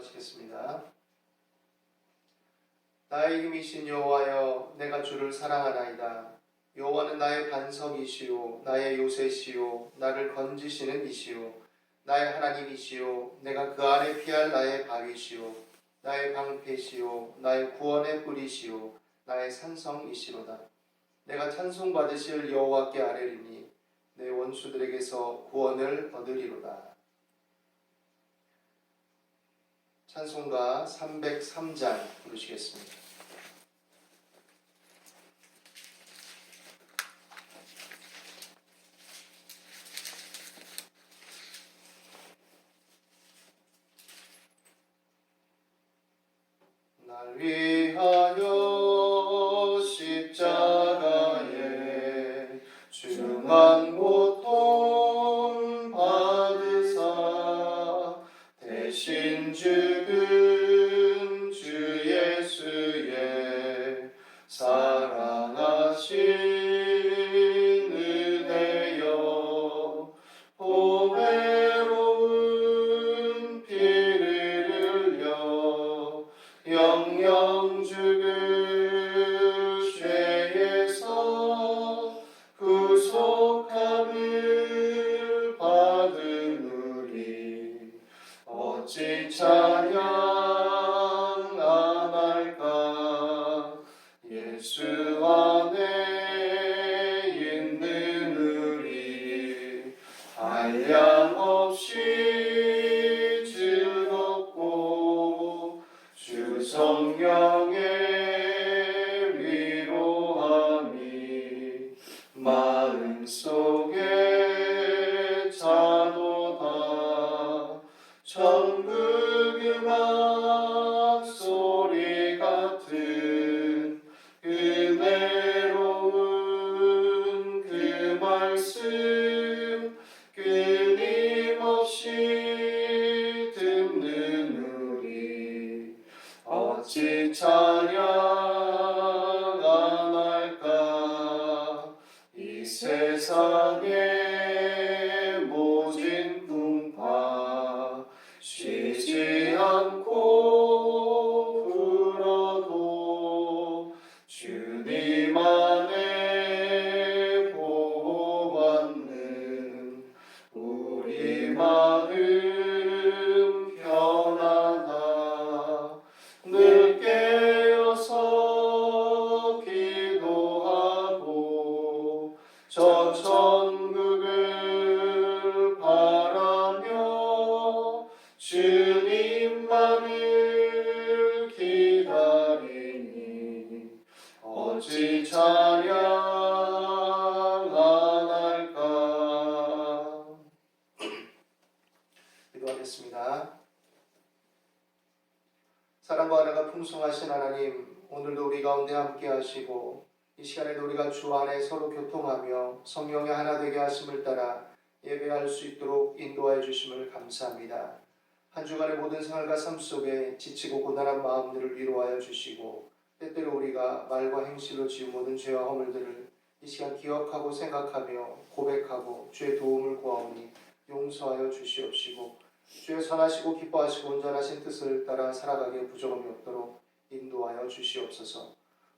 기도하시겠습니다. 나의 힘이신 여호와여, 내가 주를 사랑하나이다. 여호와는 나의 반석이시요 나의 요새시요 나를 건지시는 이시요 나의 하나님이시요 내가 그 안에 피할 나의 바위시요 나의 방패시요 나의 구원의 뿌리시요 나의 산성이시로다. 내가 찬송받으실 여호와께 아뢰리니 내 원수들에게서 구원을 얻으리로다. 찬송가 303장 부르시겠습니다. 날 위하여 십자가에 중한 고통 받으사 대신 죽은 주 예수의 사랑하신 은혜여 보배로운 피를 흘려 영영 죽을 죄에서 구속함을 받은 우리 어찌 찬양 안 할까. 예수 안에 있는 우리 한량없이 즐겁고 주 성령의 위로함이 마음속에 차도다. 천국 음악 소리 같은 은혜로운 그 말씀 끊임없이 듣는 우리 어찌 찬양 안 할까. 이 세상의 모진 풍파 쉬지 않고 불어도 주님 안에 보호받는 우리 마음 편하다. 늘 깨어서 기도하고 저 천국을 바라며 주님만을 기다리니 어찌 찬양 안 할까. 기도하겠습니다. 사랑과 은혜가 풍성하신 하나님, 오늘도 우리 가운데 함께 하시고 이 시간에도 우리가 주 안에 서로 교통하며 성령의 하나 되게 하심을 따라 예배할 수 있도록 인도하여 주심을 감사합니다. 한 주간의 모든 생활과 삶 속에 지치고 고단한 마음들을 위로하여 주시고 때때로 우리가 말과 행실로 지은 모든 죄와 허물들을 이 시간 기억하고 생각하며 고백하고 주의 도움을 구하오니 용서하여 주시옵시고 주의 선하시고 기뻐하시고 온전하신 뜻을 따라 살아가기에 부족함이 없도록 인도하여 주시옵소서.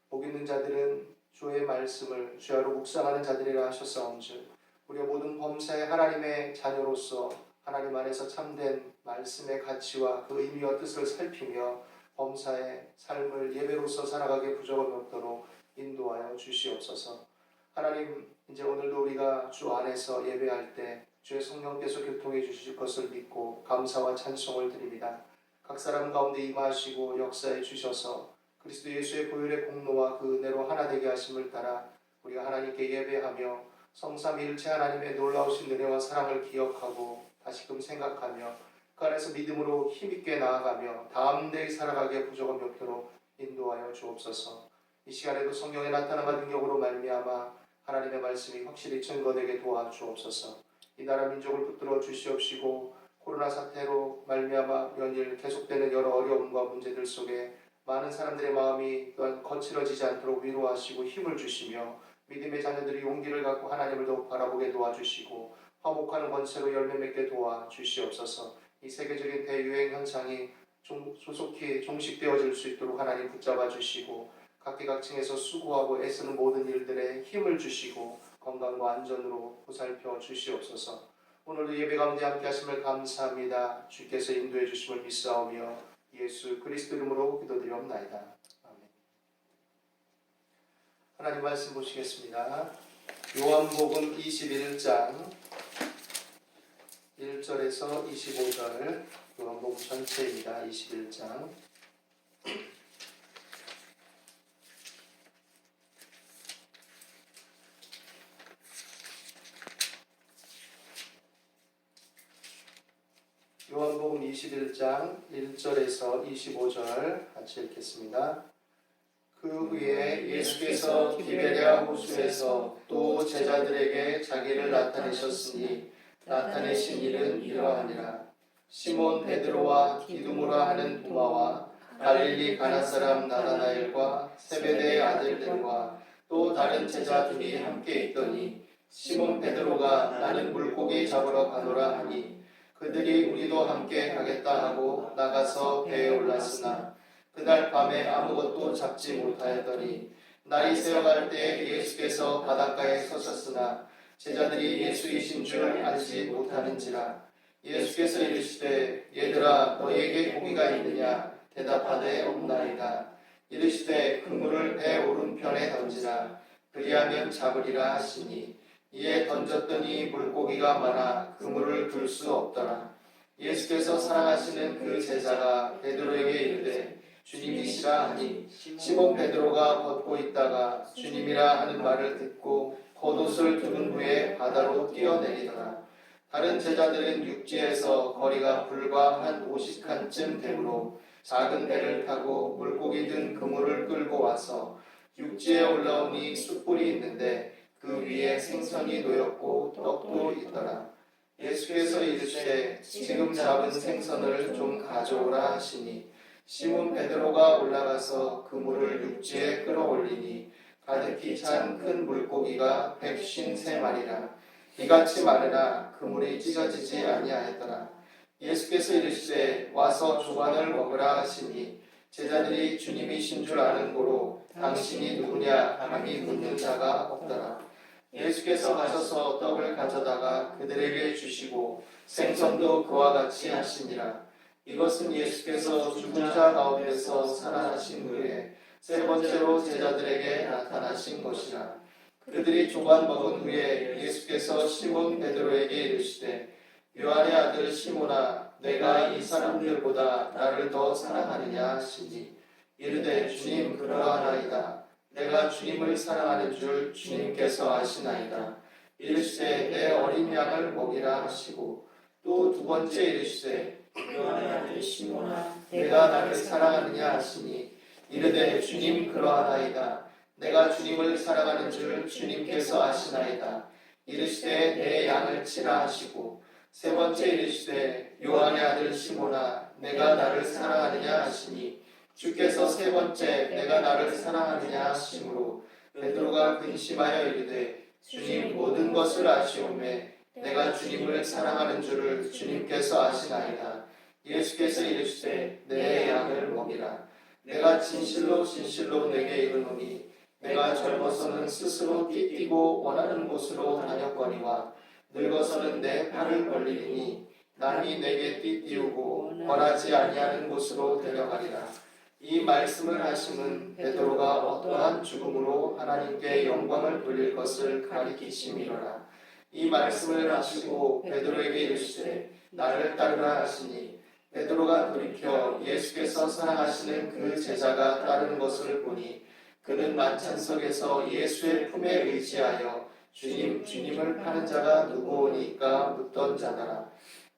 복 있는 자들은 주의 말씀을 주야로 묵상하는 자들이라 하셨사온즉 우리 모든 범사의 하나님의 자녀로서 하나님 안에서 참된 말씀의 가치와 그 의미와 뜻을 살피며 범사의 삶을 예배로서 살아가기에 부족함이 없도록 인도하여 주시옵소서. 하나님, 이제 오늘도 우리가 주 안에서 예배할 때 주의 성령께서 교통해 주실 것을 믿고 감사와 찬송을 드립니다. 각 사람 가운데 임하시고 역사해 주셔서 그리스도 예수의 보혈의 공로와 그 은혜로 하나 되게 하심을 따라 우리가 하나님께 예배하며 성삼위일체 하나님의 놀라우신 은혜와 사랑을 기억하고 다시금 생각하며 그 안에서 믿음으로 힘있게 나아가며 담대히 살아가기에 부족함이 없도록 인도하여 주옵소서. 이 시간에도 성령의 나타남과 능력으로 말미암아 하나님의 말씀이 확실히 증거되게 도와주옵소서. 이 나라 민족을 붙들어 주시옵시고 코로나 사태로 말미암아 연일 계속되는 여러 어려움과 문제들 속에 많은 사람들의 마음이 또한 거칠어지지 않도록 위로하시고 힘을 주시며 믿음의 자녀들이 용기를 갖고 하나님을 더욱 바라보게 도와주시고 화목하는 권세로 열매 맺게 도와주시옵소서. 이 세계적인 대유행 현상이 조속히 종식되어질 수 있도록 하나님 붙잡아 주시고 각계각층에서 수고하고 애쓰는 모든 일들에 힘을 주시고 건강과 안전으로 보살펴 주시옵소서. 오늘도 예배 가운데 함께 하심을 감사합니다. 주께서 인도해 주심을 믿사오며 예수 그리스도 이름으로 기도드리옵나이다. 아멘. 하나님 말씀 보시겠습니다. 요한복음 21장 1절에서 25절, 요한복음 전체입니다. 21장. 요한복음 21장 1절에서 25절 같이 읽겠습니다. 그 후에 예수께서 디베랴 호수에서 또 제자들에게 자기를 나타내셨으니 나타내신 일은 이러하니라. 시몬 베드로와 디두모라 하는 도마와 갈릴리 가나 사람 나다나엘과 세베대의 아들들과 또 다른 제자 둘이 함께 있더니 시몬 베드로가 나는 물고기 잡으러 가노라 하니 그들이 우리도 함께 가겠다 하고 나가서 배에 올랐으나 그날 밤에 아무것도 잡지 못하였더니 날이 새어갈 때 예수께서 바닷가에 서셨으나 제자들이 예수이신 줄 알지 못하는지라. 예수께서 이르시되 얘들아 너희에게 고기가 있느냐 대답하되 없나이다. 이르시되 그물을 배 오른편에 던지라 그리하면 잡으리라 하시니 이에 던졌더니 물고기가 많아 그물을 둘 수 없더라. 예수께서 사랑하시는 그 제자가 베드로에게 이르되 주님이시라 하니 시몬 베드로가 걷고 있다가 주님이라 하는 말을 듣고 겉옷을 두른 후에 바다로 뛰어내리더라. 다른 제자들은 육지에서 거리가 불과 한 50칸쯤 되므로 작은 배를 타고 물고기 든 그물을 끌고 와서 육지에 올라오니 숯불이 있는데 그 위에 생선이 놓였고 떡도 있더라. 예수께서 이르시되 지금 잡은 생선을 좀 가져오라 하시니 시몬 베드로가 올라가서 그물을 육지에 끌어올리니 가득히 찬 큰 물고기가 153마리라. 이같이 많으나 그물이 찢어지지 아니하였더라. 예수께서 이르시되 와서 조반을 먹으라 하시니 제자들이 주님이신 줄 아는 고로 당신이 누구냐 감히 묻는 자가 없더라. 예수께서 가셔서 떡을 가져다가 그들에게 주시고 생선도 그와 같이 하시니라. 이것은 예수께서 죽은 자 가운데서 살아나신 후에 세 번째로 제자들에게 나타나신 것이라. 그들이 조반 먹은 후에 예수께서 시몬 베드로에게 이르시되 요한의 아들 시몬아 내가 이 사람들보다 나를 더 사랑하느냐 하시니 이르되 주님 그러하나이다. 내가 주님을 사랑하는 줄 주님께서 아시나이다. 이르시되 내 어린 양을 먹이라 하시고 또 두 번째 이르시되 요한의 아들 시몬아 내가 나를 사랑하느냐 하시니 이르되 주님 그러하나이다. 내가 주님을 사랑하는 줄 주님께서 아시나이다. 이르시되 내 양을 치라 하시고 세 번째 이르시되 요한의 아들 시몬아 내가 나를 사랑하느냐 하시니 주께서 세 번째 내가 나를 사랑하느냐 하심으로 베드로가 근심하여 이르되 주님 모든 것을 아시오매 내가 주님을 사랑하는 줄을 주님께서 아시나이다. 예수께서 이르시되 내 양을 먹이라. 내가 진실로 진실로 내게 이르노니 내가 젊어서는 스스로 띠뛰고 원하는 곳으로 다녔거니와 늙어서는 내 팔을 벌리리니 남이 내게 띠띠우고 원하지 아니하는 곳으로 데려가리라. 이 말씀을 하심은 베드로가 어떠한 죽음으로 하나님께 영광을 돌릴 것을 가리키심이로라. 이 말씀을 하시고 베드로에게 이르시되 나를 따르라 하시니 베드로가 돌이켜 예수께서 사랑하시는 그 제자가 따르는 것을 보니 그는 만찬석에서 예수의 품에 의지하여 주님, 주님을 파는 자가 누구오니까 묻던 자더라.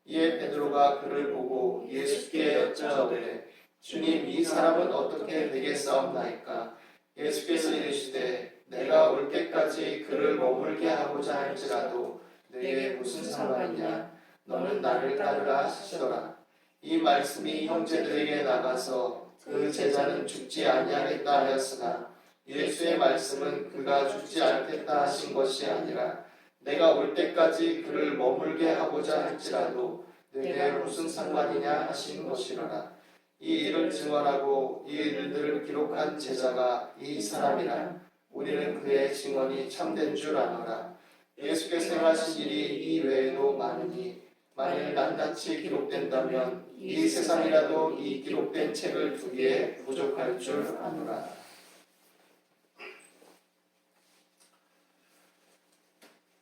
이에 베드로가 그를 보고 예수께 여짜오되 주님 이 사람은 어떻게 되겠사옵나이까? 예수께서 이르시되 내가 올 때까지 그를 머물게 하고자 할지라도 내게 무슨 상관이냐? 너는 나를 따르라 하시더라. 이 말씀이 형제들에게 나가서 그 제자는 죽지 아니하겠다 하였으나 예수의 말씀은 그가 죽지 않겠다 하신 것이 아니라 내가 올 때까지 그를 머물게 하고자 할지라도 내게 무슨 상관이냐 하신 것이로라. 이 일을 증언하고 이 일들을 기록한 제자가 이 사람이라. 우리는 그의 증언이 참된 줄 아노라. 예수께서 행하신 일이 이 외에도 많으니 만일 낱낱이 기록된다면 이 세상이라도 이 기록된 책을 두기에 부족할 줄 아노라.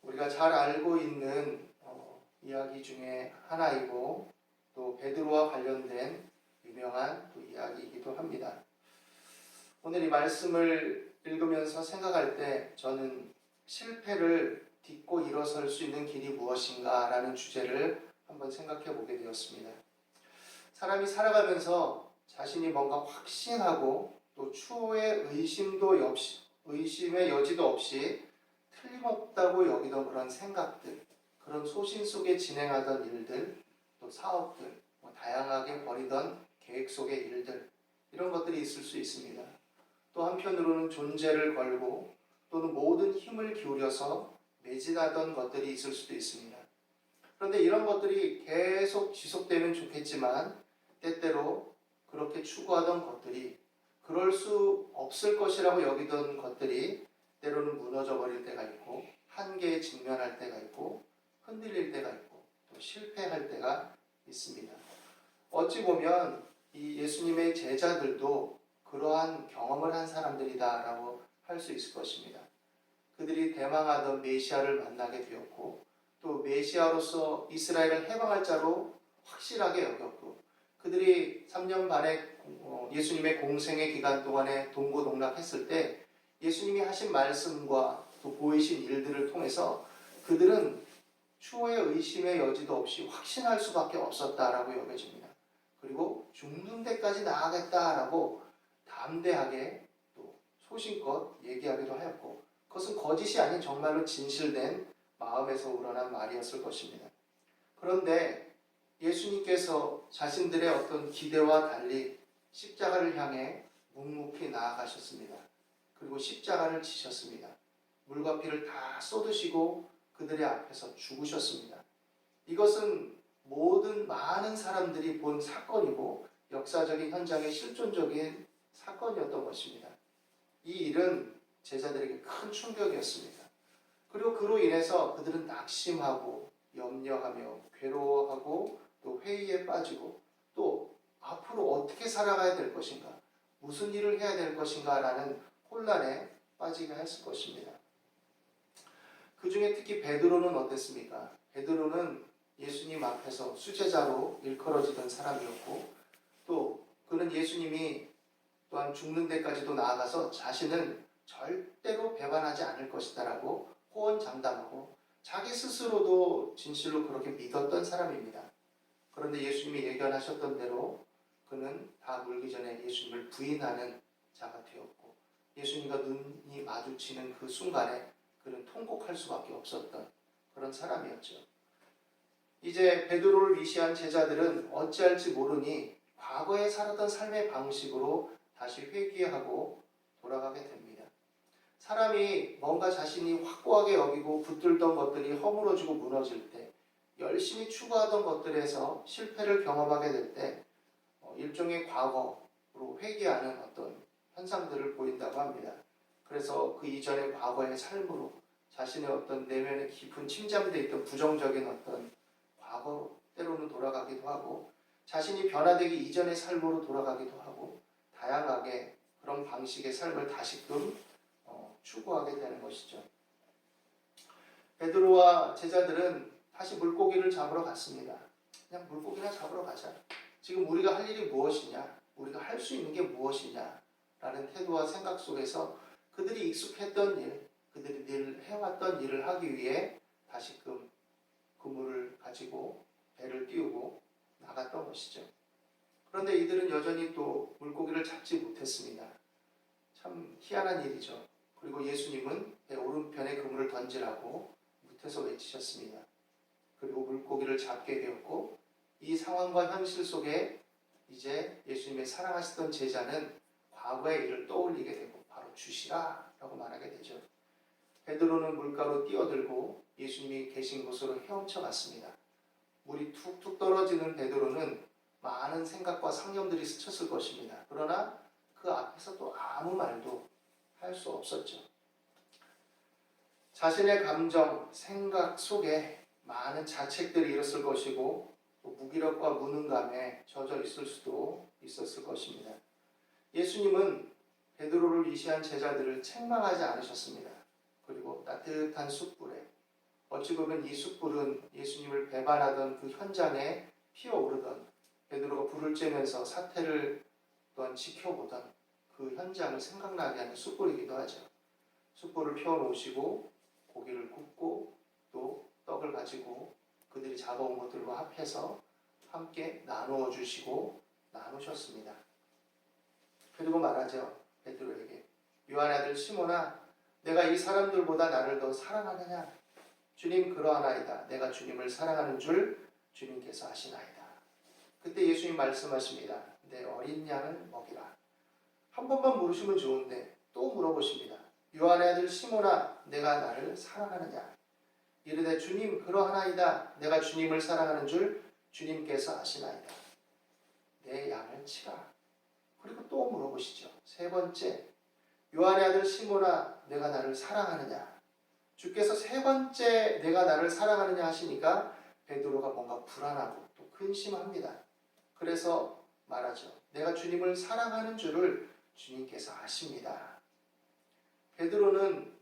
우리가 잘 알고 있는 이야기 중에 하나이고 또 베드로와 관련된 유명한 또 이야기이기도 합니다. 오늘 이 말씀을 읽으면서 생각할 때 저는 실패를 딛고 일어설 수 있는 길이 무엇인가 라는 주제를 한번 생각해 보게 되었습니다. 사람이 살아가면서 자신이 뭔가 확신하고 또 추후에 의심의 여지도 없이 틀림없다고 여기던 그런 생각들, 그런 소신 속에 진행하던 일들, 또 사업들, 다양하게 벌이던 계획 속의 일들, 이런 것들이 있을 수 있습니다. 또 한편으로는 존재를 걸고 또는 모든 힘을 기울여서 매진하던 것들이 있을 수도 있습니다. 그런데 이런 것들이 계속 지속되면 좋겠지만 때때로 그렇게 추구하던 것들이 그럴 수 없을 것이라고 여기던 것들이 때로는 무너져 버릴 때가 있고 한계에 직면할 때가 있고 흔들릴 때가 있고 또 실패할 때가 있습니다. 어찌 보면 이 예수님의 제자들도 그러한 경험을 한 사람들이다라고 할 수 있을 것입니다. 그들이 대망하던 메시아를 만나게 되었고 또 메시아로서 이스라엘을 해방할 자로 확실하게 여겼고 그들이 3년 반의 예수님의 공생의 기간 동안에 동고동락했을 때 예수님이 하신 말씀과 또 보이신 일들을 통해서 그들은 추후의 의심의 여지도 없이 확신할 수밖에 없었다라고 여겨집니다. 그리고 죽는 데까지 나아가겠다라고 담대하게 또 소신껏 얘기하기도 하였고 그것은 거짓이 아닌 정말로 진실된 마음에서 우러난 말이었을 것입니다. 그런데 예수님께서 자신들의 어떤 기대와 달리 십자가를 향해 묵묵히 나아가셨습니다. 그리고 십자가를 지셨습니다. 물과 피를 다 쏟으시고 그들의 앞에서 죽으셨습니다. 이것은 모든 많은 사람들이 본 사건이고 역사적인 현장의 실존적인 사건이었던 것입니다. 이 일은 제자들에게 큰 충격이었습니다. 그리고 그로 인해서 그들은 낙심하고 염려하며 괴로워하고 또 회의에 빠지고 또 앞으로 어떻게 살아가야 될 것인가, 무슨 일을 해야 될 것인가 라는 혼란에 빠지게 했을 것입니다. 그 중에 특히 베드로는 어땠습니까? 베드로는 예수님 앞에서 수제자로 일컬어지던 사람이었고 또 그는 예수님이 또한 죽는 데까지도 나아가서 자신은 절대로 배반하지 않을 것이다 라고 호언장담하고 자기 스스로도 진실로 그렇게 믿었던 사람입니다. 그런데 예수님이 예견하셨던 대로 그는 다 물기 전에 예수님을 부인하는 자가 되었고 예수님과 눈이 마주치는 그 순간에 그는 통곡할 수밖에 없었던 그런 사람이었죠. 이제 베드로를 위시한 제자들은 어찌할지 모르니 과거에 살았던 삶의 방식으로 다시 회귀하고 돌아가게 됩니다. 사람이 뭔가 자신이 확고하게 여기고 붙들던 것들이 허물어지고 무너질 때 열심히 추구하던 것들에서 실패를 경험하게 될 때 일종의 과거로 회귀하는 어떤 현상들을 보인다고 합니다. 그래서 그 이전의 과거의 삶으로 자신의 어떤 내면에 깊은 침잠되어 있던 부정적인 어떤 과거 때로는 돌아가기도 하고 자신이 변화되기 이전의 삶으로 돌아가기도 하고 다양하게 그런 방식의 삶을 다시금 추구하게 되는 것이죠. 베드로와 제자들은 다시 물고기를 잡으러 갔습니다. 그냥 물고기나 잡으러 가자. 지금 우리가 할 일이 무엇이냐? 우리가 할 수 있는 게 무엇이냐? 라는 태도와 생각 속에서 그들이 익숙했던 일, 그들이 늘 해왔던 일을 하기 위해 다시금 그물을 가지고 배를 띄우고 나갔던 것이죠. 그런데 이들은 여전히 또 물고기를 잡지 못했습니다. 참 희한한 일이죠. 그리고 예수님은 배 오른편에 그물을 던지라고 밑에서 외치셨습니다. 그리고 물고기를 잡게 되었고 이 상황과 현실 속에 이제 예수님의 사랑하시던 제자는 과거의 일을 떠올리게 되고 바로 주시라 라고 말하게 되죠. 베드로는 물가로 뛰어들고 예수님이 계신 곳으로 헤엄쳐 갔습니다. 물이 툭툭 떨어지는 베드로는 많은 생각과 상념들이 스쳤을 것입니다. 그러나 그 앞에서 또 아무 말도 할 수 없었죠. 자신의 감정, 생각 속에 많은 자책들이 일었을 것이고 또 무기력과 무능감에 젖어 있을 수도 있었을 것입니다. 예수님은 베드로를 위시한 제자들을 책망하지 않으셨습니다. 그리고 따뜻한 숯불에, 어찌 보면 이 숯불은 예수님을 배반하던 그 현장에 피어오르던, 베드로가 불을 쬐면서 사태를 또한 지켜보던 그 현장을 생각나게 하는 숯불이기도 하죠. 숯불을 피워놓으시고 고기를 굽고 또 떡을 가지고 그들이 잡아온 것들과 합해서 함께 나누어 주시고 나누셨습니다. 그리고 말하죠. 베드로에게, 요한의 아들 시몬아, 내가 이 사람들보다 나를 더 사랑하느냐? 주님, 그러하나이다. 내가 주님을 사랑하는 줄 주님께서 아시나이다. 그때 예수님 말씀하십니다. 내 어린 양을 먹이라. 한 번만 물으시면 좋은데 또 물어보십니다. 요한의 아들 시몬아, 내가 나를 사랑하느냐? 이르되 주님, 그러하나이다. 내가 주님을 사랑하는 줄 주님께서 아시나이다. 내 양을 치라. 그리고 또 물어보시죠. 세 번째, 요한의 아들 시몬아, 내가 나를 사랑하느냐? 주께서 세 번째 내가 나를 사랑하느냐 하시니까 베드로가 뭔가 불안하고 또 근심합니다. 그래서 말하죠. 내가 주님을 사랑하는 줄을 주님께서 아십니다. 베드로는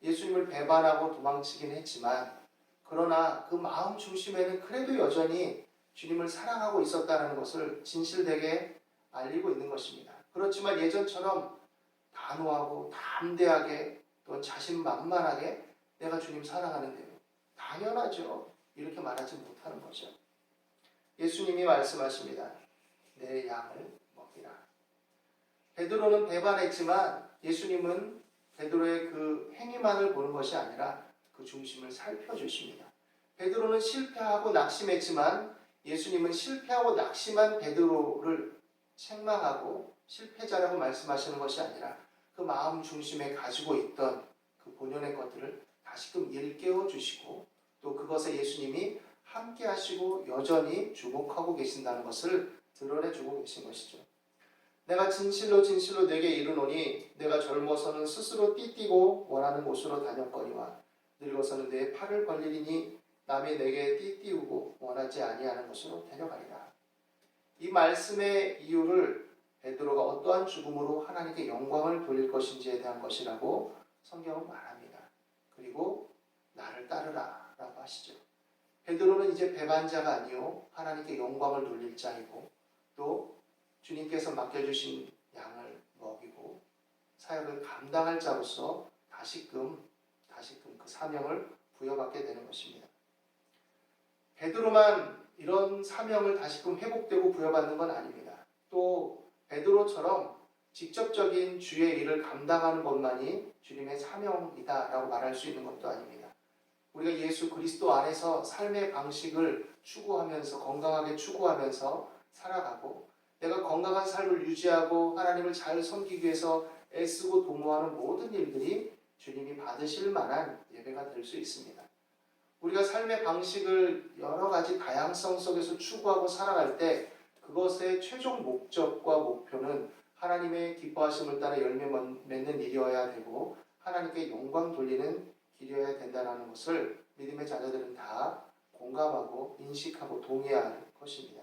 예수님을 배반하고 도망치긴 했지만 그러나 그 마음 중심에는 그래도 여전히 주님을 사랑하고 있었다는 것을 진실되게 알리고 있는 것입니다. 그렇지만 예전처럼 단호하고 담대하게 또 자신만만하게 내가 주님 사랑하는데요. 당연하죠. 이렇게 말하지 못하는 거죠. 예수님이 말씀하십니다. 내 양을 먹이라. 베드로는 배반했지만 예수님은 베드로의 그 행위만을 보는 것이 아니라 그 중심을 살펴주십니다. 베드로는 실패하고 낙심했지만 예수님은 실패하고 낙심한 베드로를 책망하고 실패자라고 말씀하시는 것이 아니라 그 마음 중심에 가지고 있던 그 본연의 것들을 다시금 일깨워 주시고 또 그것에 예수님이 함께 하시고 여전히 주목하고 계신다는 것을 드러내 주고 계신 것이죠. 내가 진실로 진실로 내게 이르노니 내가 젊어서는 스스로 띠띠고 원하는 곳으로 다녔거니와 늙어서는 내 팔을 벌리리니 남이 내게 띠띠우고 원하지 아니하는 곳으로 데려가리라. 이 말씀의 이유를 베드로가 어떠한 죽음으로 하나님께 영광을 돌릴 것인지에 대한 것이라고 성경은 말합니다. 그리고 나를 따르라 라고 하시죠. 베드로는 이제 배반자가 아니요 하나님께 영광을 돌릴 자이고 또 주님께서 맡겨주신 양을 먹이고 사역을 감당할 자로서 다시금 그 사명을 부여받게 되는 것입니다. 베드로만 이런 사명을 다시금 회복되고 부여받는 건 아닙니다. 또 베드로처럼 직접적인 주의 일을 감당하는 것만이 주님의 사명이다라고 말할 수 있는 것도 아닙니다. 우리가 예수 그리스도 안에서 삶의 방식을 추구하면서 건강하게 추구하면서 살아가고 내가 건강한 삶을 유지하고 하나님을 잘 섬기기 위해서 애쓰고 도모하는 모든 일들이 주님이 받으실 만한 예배가 될 수 있습니다. 우리가 삶의 방식을 여러 가지 다양성 속에서 추구하고 살아갈 때 그것의 최종 목적과 목표는 하나님의 기뻐하심을 따라 열매 맺는 일이어야 되고 하나님께 영광 돌리는 길이어야 된다는 것을 믿음의 자녀들은 다 공감하고 인식하고 동의할 것입니다.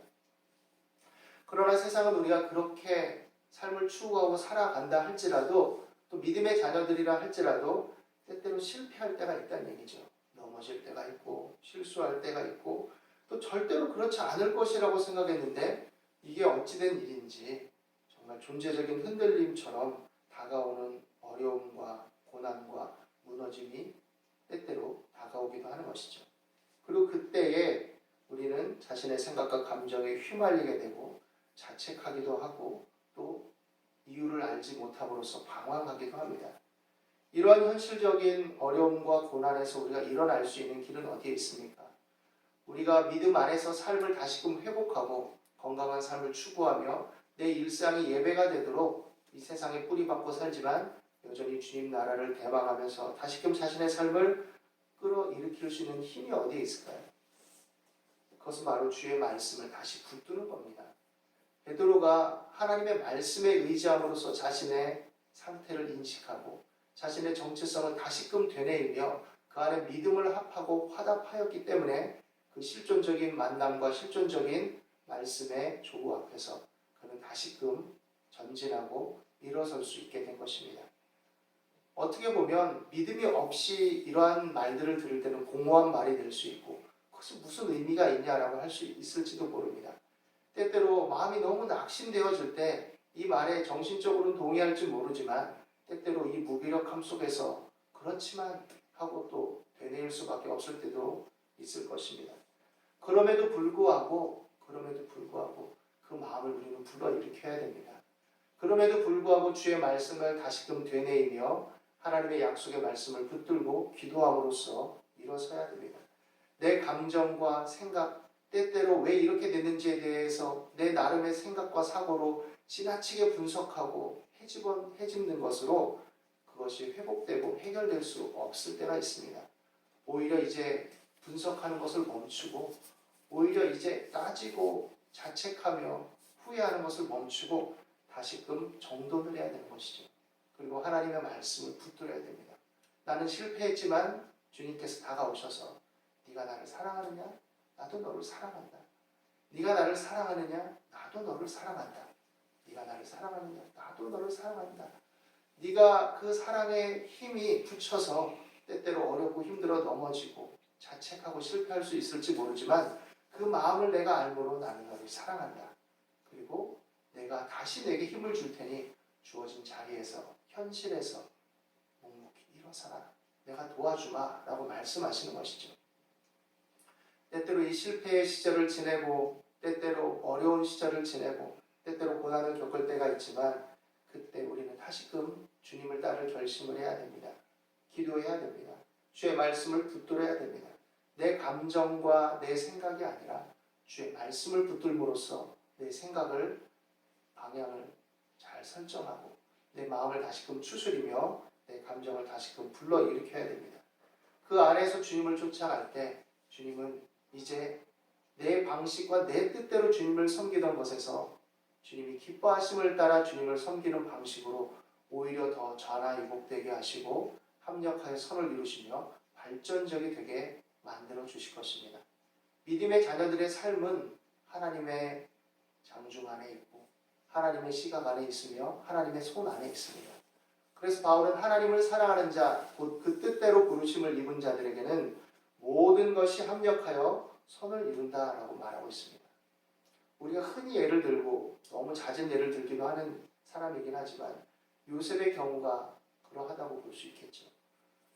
그러나 세상은 우리가 그렇게 삶을 추구하고 살아간다 할지라도 또 믿음의 자녀들이라 할지라도 때때로 실패할 때가 있다는 얘기죠. 넘어질 때가 있고 실수할 때가 있고 또 절대로 그렇지 않을 것이라고 생각했는데 이게 어찌된 일인지 정말 존재적인 흔들림처럼 다가오는 어려움과 고난과 무너짐이 때때로 다가오기도 하는 것이죠. 그리고 그때에 우리는 자신의 생각과 감정에 휘말리게 되고 자책하기도 하고 또 이유를 알지 못함으로써 방황하기도 합니다. 이러한 현실적인 어려움과 고난에서 우리가 일어날 수 있는 길은 어디에 있습니까? 우리가 믿음 안에서 삶을 다시금 회복하고 건강한 삶을 추구하며 내 일상이 예배가 되도록 이 세상에 뿌리박고 살지만 여전히 주님 나라를 대망하면서 다시금 자신의 삶을 끌어일으킬 수 있는 힘이 어디에 있을까요? 그것은 바로 주의 말씀을 다시 붙드는 겁니다. 베드로가 하나님의 말씀에 의지함으로써 자신의 상태를 인식하고 자신의 정체성을 다시금 되뇌이며 그 안에 믿음을 합하고 화답하였기 때문에 그 실존적인 만남과 실존적인 말씀의 조우 앞에서 그는 다시금 전진하고 일어설 수 있게 된 것입니다. 어떻게 보면 믿음이 없이 이러한 말들을 들을 때는 공허한 말이 될 수 있고 그것이 무슨 의미가 있냐라고 할 수 있을지도 모릅니다. 때때로 마음이 너무 낙심되어질 때 이 말에 정신적으로는 동의할지 모르지만 때때로 이 무기력함 속에서 그렇지만 하고 또 되뇌일 수밖에 없을 때도 있을 것입니다. 그럼에도 불구하고 그 마음을 우리는 불러일으켜야 됩니다. 그럼에도 불구하고 주의 말씀을 다시금 되뇌이며 하나님의 약속의 말씀을 붙들고 기도함으로써 일어서야 됩니다. 내 감정과 생각, 때때로 왜 이렇게 됐는지에 대해서 내 나름의 생각과 사고로 지나치게 분석하고 헤집는 것으로 그것이 회복되고 해결될 수 없을 때가 있습니다. 오히려 이제 분석하는 것을 멈추고 오히려 이제 따지고 자책하며 후회하는 것을 멈추고 다시금 정돈을 해야 되는 것이죠. 그리고 하나님의 말씀을 붙들어야 됩니다. 나는 실패했지만 주님께서 다가오셔서 네가 나를 사랑하느냐? 나도 너를 사랑한다. 네가 나를 사랑하느냐? 나도 너를 사랑한다. 네가 나를 사랑하느냐? 나도 너를 사랑한다. 네가 그 사랑의 힘이 붙여서 때때로 어렵고 힘들어 넘어지고 자책하고 실패할 수 있을지 모르지만 그 마음을 내가 알므로 나는 너를 사랑한다. 그리고 내가 다시 내게 힘을 줄 테니 주어진 자리에서 현실에서 묵묵히 일어서라. 내가 도와주마 라고 말씀하시는 것이죠. 때때로 이 실패의 시절을 지내고 때때로 어려운 시절을 지내고 때때로 고난을 겪을 때가 있지만 그때 우리는 다시금 주님을 따를 결심을 해야 됩니다. 기도해야 됩니다. 주의 말씀을 붙들어야 됩니다. 내 감정과 내 생각이 아니라 주의 말씀을 붙들므로써 내 생각을 방향을 잘 설정하고 내 마음을 다시금 추스리며 내 감정을 다시금 불러일으켜야 됩니다. 그 안에서 주님을 쫓아갈 때 주님은 이제 내 방식과 내 뜻대로 주님을 섬기던 것에서 주님이 기뻐하심을 따라 주님을 섬기는 방식으로 오히려 더 좌나이복되게 하시고 합력하여 선을 이루시며 발전적이 되게 만들어 주실 것입니다. 믿음의 자녀들의 삶은 하나님의 장중 안에 있고 하나님의 시각 안에 있으며 하나님의 손 안에 있습니다. 그래서 바울은 하나님을 사랑하는 자, 곧 그 뜻대로 부르심을 입은 자들에게는 모든 것이 합력하여 선을 이룬다라고 말하고 있습니다. 우리가 흔히 예를 들고 너무 잦은 예를 들기도 하는 사람이긴 하지만 요셉의 경우가 그러하다고 볼 수 있겠죠.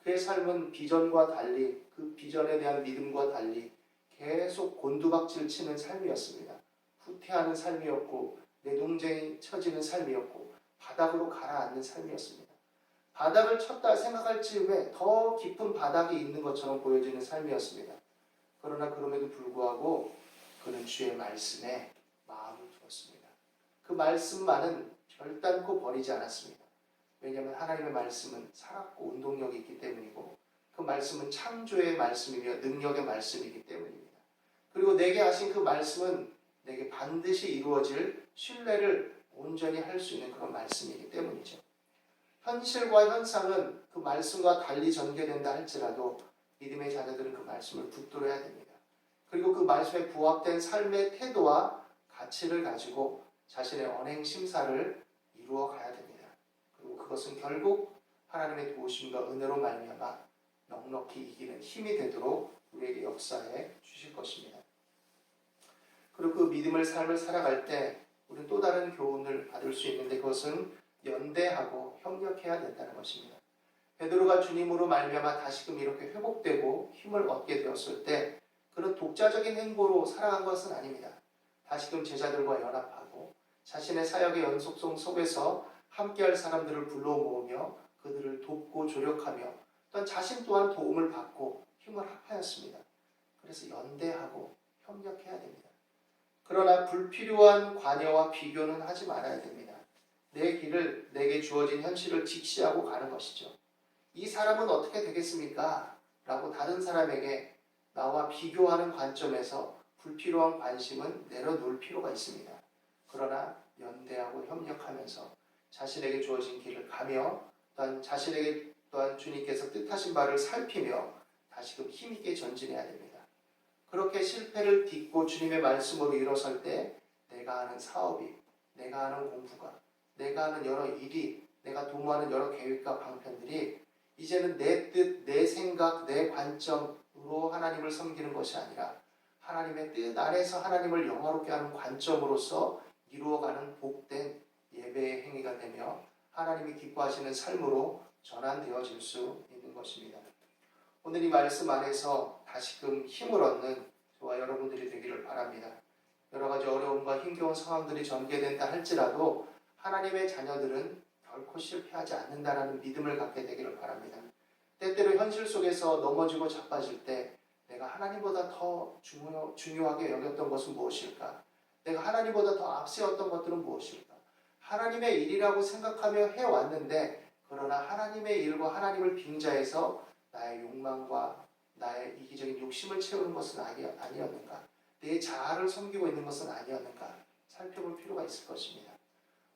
그의 삶은 비전과 달리 그 비전에 대한 믿음과 달리 계속 곤두박질 치는 삶이었습니다. 후퇴하는 삶이었고 내동쟁이 처지는 삶이었고 바닥으로 가라앉는 삶이었습니다. 바닥을 쳤다 생각할지 왜 더 깊은 바닥이 있는 것처럼 보여지는 삶이었습니다. 그러나 그럼에도 불구하고 그는 주의 말씀에 마음을 두었습니다. 그 말씀만은 결단코 버리지 않았습니다. 왜냐하면 하나님의 말씀은 살았고 운동력이 있기 때문이고 그 말씀은 창조의 말씀이며 능력의 말씀이기 때문입니다. 그리고 내게 하신 그 말씀은 내게 반드시 이루어질 신뢰를 온전히 할 수 있는 그런 말씀이기 때문이죠. 현실과 현상은 그 말씀과 달리 전개된다 할지라도 믿음의 자녀들은 그 말씀을 붙들어야 됩니다. 그리고 그 말씀에 부합된 삶의 태도와 가치를 가지고 자신의 언행 심사를 이루어 가야 됩니다. 그리고 그것은 결국 하나님의 도우심과 은혜로 말미암아 넉넉히 이기는 힘이 되도록 우리에게 역사해 주실 것입니다. 그리고 그 믿음의 삶을 살아갈 때 우리는 또 다른 교훈을 받을 수 있는데 그것은 연대하고 협력해야 된다는 것입니다. 베드로가 주님으로 말미암아 다시금 이렇게 회복되고 힘을 얻게 되었을 때 그런 독자적인 행보로 살아간 것은 아닙니다. 다시금 제자들과 연합하고 자신의 사역의 연속성 속에서 함께할 사람들을 불러 모으며 그들을 돕고 조력하며 또한 자신 또한 도움을 받고 힘을 합하였습니다. 그래서 연대하고 협력해야 됩니다. 그러나 불필요한 관여와 비교는 하지 말아야 됩니다. 내 길을 내게 주어진 현실을 직시하고 가는 것이죠. 이 사람은 어떻게 되겠습니까? 라고 다른 사람에게 나와 비교하는 관점에서 불필요한 관심은 내려놓을 필요가 있습니다. 그러나 연대하고 협력하면서 자신에게 주어진 길을 가며 또한 자신에게 또한 주님께서 뜻하신 바를 살피며 다시금 힘있게 전진해야 됩니다. 그렇게 실패를 딛고 주님의 말씀으로 일어설 때 내가 하는 사업이, 내가 하는 공부가, 내가 하는 여러 일이, 내가 도모하는 여러 계획과 방편들이 이제는 내 뜻, 내 생각, 내 관점으로 하나님을 섬기는 것이 아니라 하나님의 뜻 안에서 하나님을 영화롭게 하는 관점으로서 이루어가는 복된 예배의 행위가 되며 하나님이 기뻐하시는 삶으로 전환되어질 수 있는 것입니다. 오늘 이 말씀 안에서 다시금 힘을 얻는 저와 여러분들이 되기를 바랍니다. 여러 가지 어려움과 힘겨운 상황들이 전개된다 할지라도 하나님의 자녀들은 결코 실패하지 않는다라는 믿음을 갖게 되기를 바랍니다. 때때로 현실 속에서 넘어지고 자빠질 때 내가 하나님보다 더 중요하게 여겼던 것은 무엇일까? 내가 하나님보다 더 앞세웠던 것들은 무엇일까? 하나님의 일이라고 생각하며 해왔는데 그러나 하나님의 일과 하나님을 빙자해서 나의 욕망과 나의 이기적인 욕심을 채우는 것은 아니었는가? 내 자아를 섬기고 있는 것은 아니었는가? 살펴볼 필요가 있을 것입니다.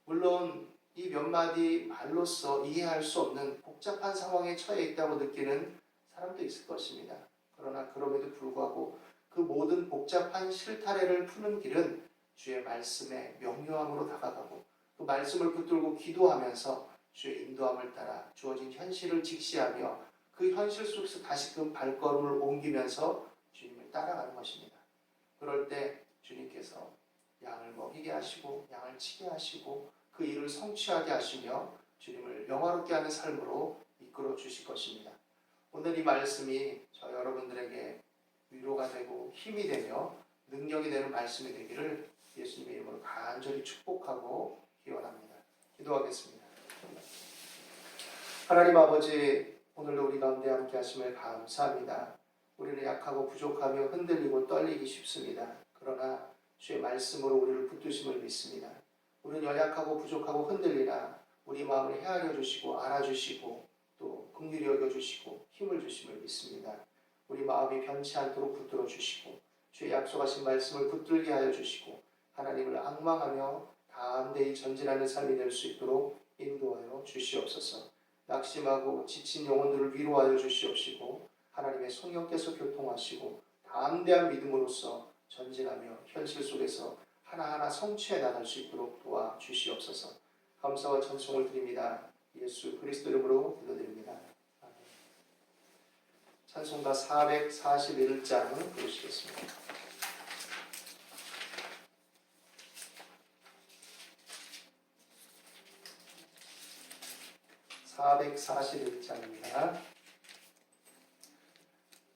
물론 이 몇 마디 말로써 이해할 수 없는 복잡한 상황에 처해 있다고 느끼는 사람도 있을 것입니다. 그러나 그럼에도 불구하고 그 모든 복잡한 실타래를 푸는 길은 주의 말씀의 명료함으로 다가가고 그 말씀을 붙들고 기도하면서 주의 인도함을 따라 주어진 현실을 직시하며 그 현실 속에서 다시금 발걸음을 옮기면서 주님을 따라가는 것입니다. 그럴 때 주님께서 양을 먹이게 하시고 양을 치게 하시고 그 일을 성취하게 하시며 주님을 영화롭게 하는 삶으로 이끌어 주실 것입니다. 오늘 이 말씀이 저 여러분들에게 위로가 되고 힘이 되며 능력이 되는 말씀이 되기를 예수님의 이름으로 간절히 축복하고 기원합니다. 기도하겠습니다. 하나님 아버지, 오늘도 우리 가운데 함께 하심을 감사합니다. 우리는 약하고 부족하며 흔들리고 떨리기 쉽습니다. 그러나 주의 말씀으로 우리를 붙드심을 믿습니다. 우리는 연약하고 부족하고 흔들리나 우리 마음을 헤아려 주시고 알아주시고 또 긍휼히 여겨주시고 힘을 주심을 믿습니다. 우리 마음이 변치 않도록 붙들어 주시고 주의 약속하신 말씀을 붙들게 하여 주시고 하나님을 앙망하며 담대히 전진하는 삶이 될 수 있도록 인도하여 주시옵소서. 낙심하고 지친 영혼들을 위로하여 주시옵시고 하나님의 성령께서 교통하시고 담대한 믿음으로써 전진하며 현실 속에서 하나하나 성취해 나갈 수 있도록 도와주시옵소서. 감사와 찬송을 드립니다. 예수 그리스도 이름으로 기도드립니다. 아멘. 찬송가 441장 부르시겠습니다. 441장입니다.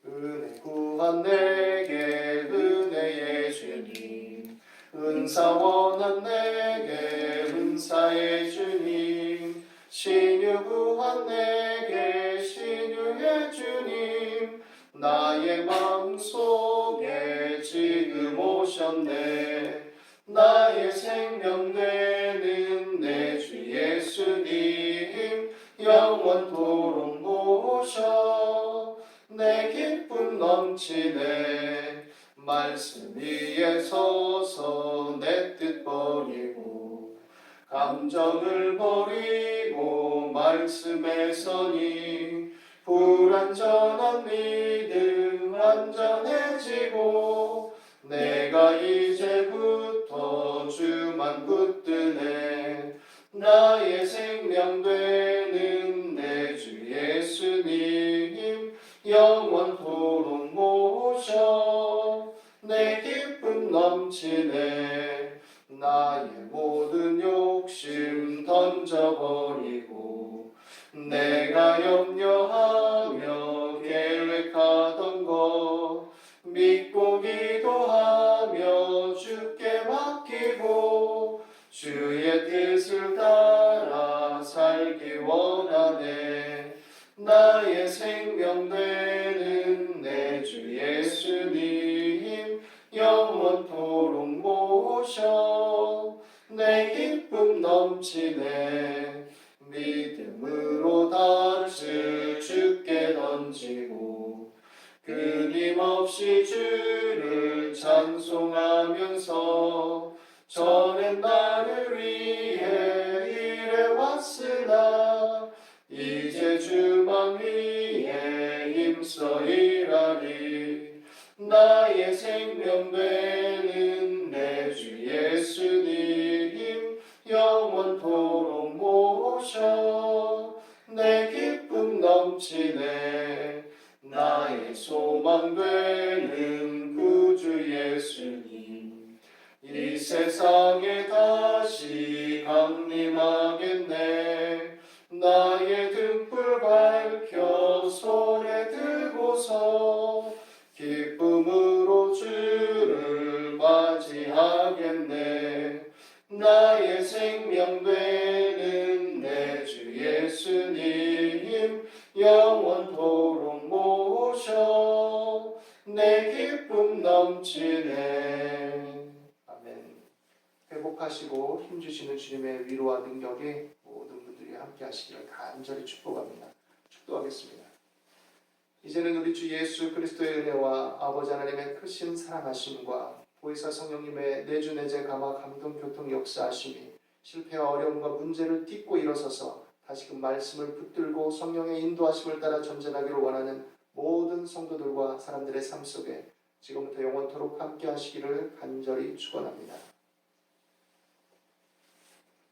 은혜 구한 내게 은혜의 주님, 은사 원한 내게 은사의 주님, 신유 구한 내게 신유의 주님, 나의 마음속에 지금 오셨네. 나의 생명 되는 내 주 예수님, 영원토록 모셔 내 기쁨 넘치네. 말씀 위에 서서 내 뜻 버리고 감정을 버리고 말씀에 서니 불완전한 믿음 완전해지고 내가 이제부터 주만 붙드네. 나의 생명 되는 내 주 예수님, 영원토록 모셔 내 기쁨 넘치네. 나의 모든 욕심 던져버리고 내가 염려하며 계획하던 것 믿고 기도하며 주께 맡기고 주의 뜻을 따라 살기 원하네. 나의 생명 되는 내 주 예수님, 영원토록 모셔 내 기쁨 넘치네. 믿음으로 닻을 주께 던지고 끊임없이 주를 찬송하면서 저는 나를 위해 일해왔으나 이제 주만 위해 힘써 일하리. 나의 생명 되는 내 주 예수님 영원토록 모셔 내 기쁨 넘치네. 나의 소망 되는 구주 예수님 이 세상에 다시 강림하겠네. 나의 등불 밝혀 손에 들고서 기쁨으로 주를 맞이하겠네. 나의 생명 되는 내 주 예수님 영원토록 모셔 내 기쁨 넘치네. 아멘. 회복하시고 힘주시는 주님의 위로와 능력에 모든 분들이 함께 하시기를 간절히 축복합니다. 축도하겠습니다. 이제는 우리 주 예수 그리스도의 은혜와 아버지 하나님의 크신 사랑하심과 보혜사 성령님의 내주 내재 감화 감동 교통 역사하심이 실패와 어려움과 문제를 딛고 일어서서 다시금 말씀을 붙들고 성령의 인도하심을 따라 전진하기를 원하는 모든 성도들과 사람들의 삶 속에 지금부터 영원토록 함께 하시기를 간절히 축원합니다.